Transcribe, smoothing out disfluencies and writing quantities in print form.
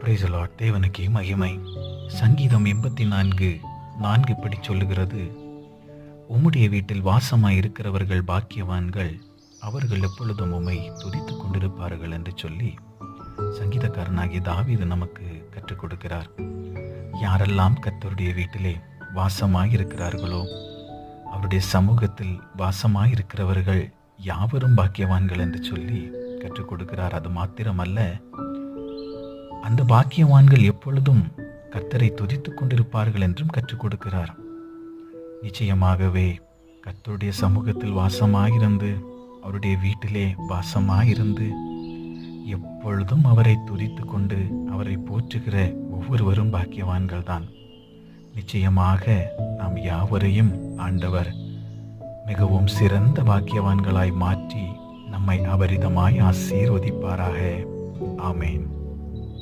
Praise the Lord. தேவனுக்கே மகிமை. சங்கீதம் 84:4 இப்படி சொல்லுகிறது, உம்முடைய வீட்டில் வாசமாய் இருக்கிறவர்கள் பாக்கியவான்கள், அவர்கள் எப்பொழுதும் உம்மை துதித்துக் கொண்டிருப்பார்கள் என்று சொல்லி சங்கீதக்காரனாகிய தாவீது நமக்கு கற்றுக் கொடுக்கிறார். யாரெல்லாம் கர்த்தருடைய வீட்டிலே வாசமாய் இருக்கிறார்களோ, அவருடைய சமூகத்தில் வாசமாய் இருக்கிறவர்கள் யாவரும் பாக்கியவான்கள் என்று சொல்லி கற்றுக் கொடுக்கிறார். அது மாத்திரமல்ல, அந்த பாக்கியவான்கள் எப்பொழுதும் கர்த்தரை துதித்துக் கொண்டிருப்பார்கள் என்றும் கற்றுக் கொடுக்கிறார். நிச்சயமாகவே கர்த்தருடைய சமூகத்தில் வாசமாயிருந்து, அவருடைய வீட்டிலே வாசமாயிருந்து, எப்பொழுதும் அவரை துதித்து கொண்டு அவரை போற்றுகிற ஒவ்வொருவரும் பாக்கியவான்கள் தான். நிச்சயமாக நாம் யாவரையும் ஆண்டவர் மிகவும் சிறந்த பாக்கியவான்களாய் மாற்றி நம்மை அபரிதமாய் ஆசீர்வதிப்பாராக. ஆமேன்.